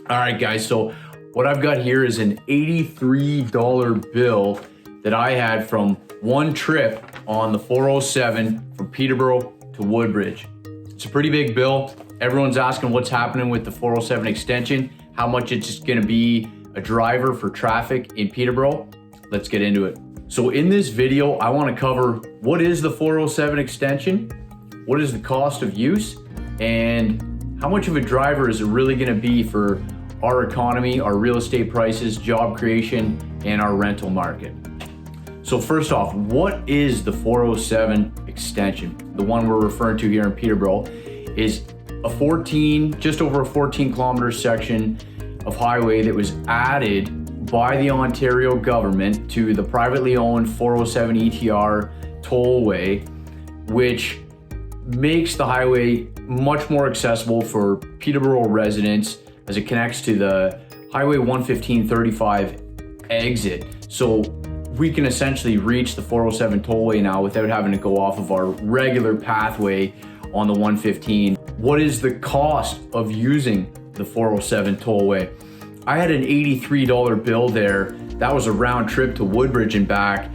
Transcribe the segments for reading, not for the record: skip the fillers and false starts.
All right, guys, so what I've got here is an $83 bill that I had from one trip on the 407 from Peterborough to Woodbridge. It's a pretty big bill. Everyone's asking what's happening with the 407 extension, how much it's just gonna be a driver for traffic in Peterborough. Let's get into it. So in this video, I wanna cover what is the 407 extension, what is the cost of use, and how much of a driver is it really gonna be for our economy, our real estate prices, job creation, and our rental market. So first off, what is the 407 extension? The one we're referring to here in Peterborough is just over a 14 kilometer section of highway that was added by the Ontario government to the privately owned 407 ETR tollway, which makes the highway much more accessible for Peterborough residents as it connects to the Highway 115/35 exit. So we can essentially reach the 407 tollway now without having to go off of our regular pathway on the 115. What is the cost of using the 407 tollway? I had an $83 bill there. That was a round trip to Woodbridge and back.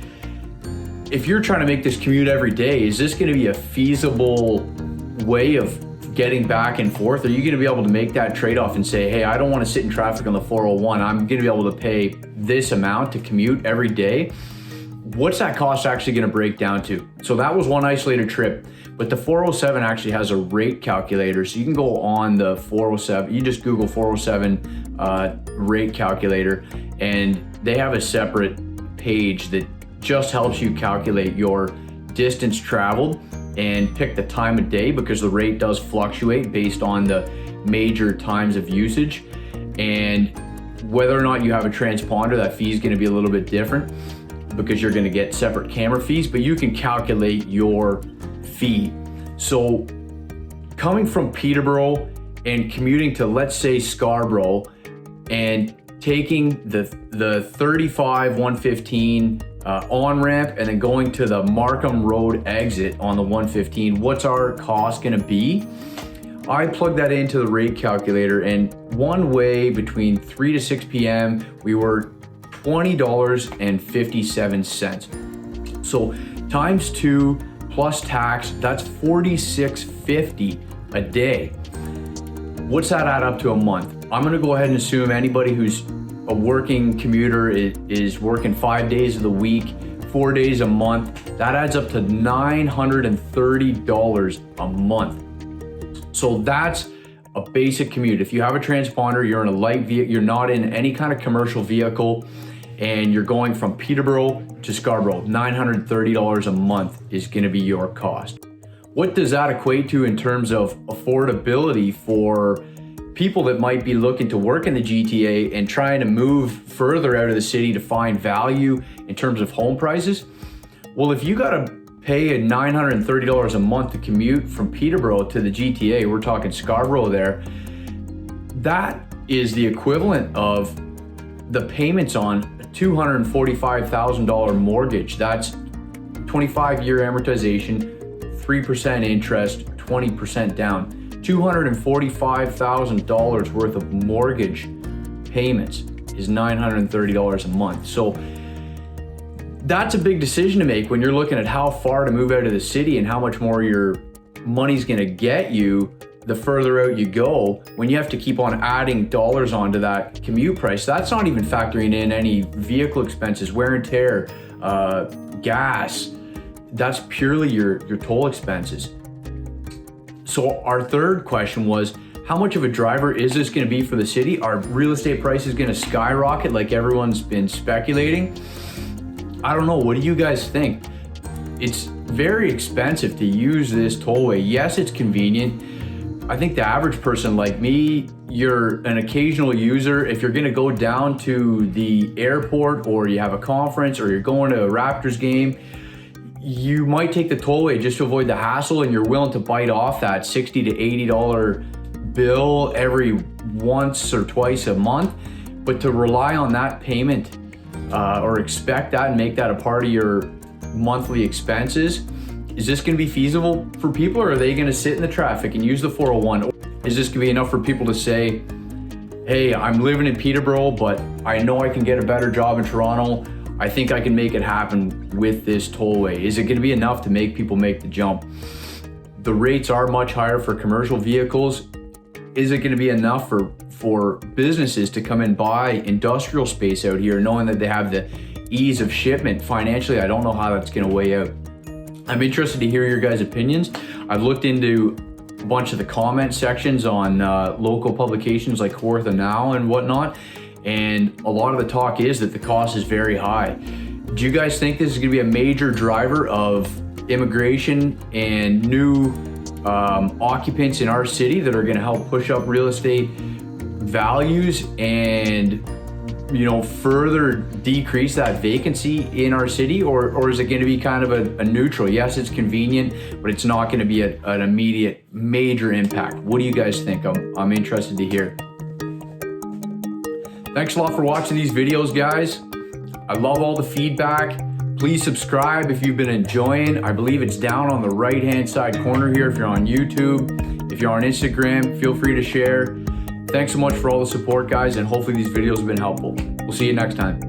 If you're trying to make this commute every day, is this gonna be a feasible way of getting back and forth? Are you gonna be able to make that trade-off and say, hey, I don't wanna sit in traffic on the 401. I'm gonna be able to pay this amount to commute every day. What's that cost actually gonna break down to? So that was one isolated trip, but the 407 actually has a rate calculator. So you can go on the 407, you just Google 407 rate calculator, and they have a separate page that just helps you calculate your distance traveled and pick the time of day, because the rate does fluctuate based on the major times of usage. And whether or not you have a transponder, that fee is going to be a little bit different because you're going to get separate camera fees, but you can calculate your fee. So coming from Peterborough and commuting to, let's say, Scarborough, and taking the 35 115 on-ramp and then going to the Markham Road exit on the 115, what's our cost gonna be? I plugged that into the rate calculator, and one way between 3 to 6 p.m. we were $20.57. So times 2 plus tax, that's $46.50 a day. What's that add up to a month? I'm gonna go ahead and assume anybody who's a working commuter is working 5 days of the week, 4 days a month. That adds up to $930 a month. So that's a basic commute. If you have a transponder, you're in a light vehicle, you're not in any kind of commercial vehicle, and you're going from Peterborough to Scarborough, $930 a month is gonna be your cost. What does that equate to in terms of affordability for people that might be looking to work in the GTA and trying to move further out of the city to find value in terms of home prices? Well, if you gotta pay $930 a month to commute from Peterborough to the GTA, we're talking Scarborough there, that is the equivalent of the payments on a $245,000 mortgage. That's 25-year amortization, 3% interest, 20% down. $245,000 worth of mortgage payments is $930 a month. So that's a big decision to make when you're looking at how far to move out of the city and how much more your money's gonna get you the further out you go, when you have to keep on adding dollars onto that commute price. That's not even factoring in any vehicle expenses, wear and tear, gas. That's purely your toll expenses. So our third question was, how much of a driver is this gonna be for the city? Are real estate prices gonna skyrocket like everyone's been speculating? I don't know, what do you guys think? It's very expensive to use this tollway. Yes, it's convenient. I think the average person like me, you're an occasional user. If you're gonna go down to the airport, or you have a conference, or you're going to a Raptors game, you might take the tollway just to avoid the hassle, and you're willing to bite off that $60 to $80 bill every once or twice a month. But to rely on that payment or expect that and make that a part of your monthly expenses, is this gonna be feasible for people, or are they gonna sit in the traffic and use the 401? Is this gonna be enough for people to say, hey, I'm living in Peterborough, but I know I can get a better job in Toronto. I think I can make it happen with this tollway. Is it going to be enough to make people make the jump? The rates are much higher for commercial vehicles. Is it going to be enough for businesses to come and buy industrial space out here, knowing that they have the ease of shipment? Financially, I don't know how that's going to weigh out. I'm interested to hear your guys' opinions. I've looked into a bunch of the comment sections on local publications like Kawartha Now and whatnot, and a lot of the talk is that the cost is very high. Do you guys think this is going to be a major driver of immigration and new occupants in our city that are going to help push up real estate values and, you know, further decrease that vacancy in our city? Or is it going to be kind of a neutral? Yes, it's convenient, but it's not going to be an immediate major impact. What do you guys think? I'm interested to hear. Thanks a lot for watching these videos, guys. I love all the feedback. Please subscribe if you've been enjoying. I believe it's down on the right-hand side corner here if you're on YouTube. If you're on Instagram, feel free to share. Thanks so much for all the support, guys, and hopefully these videos have been helpful. We'll see you next time.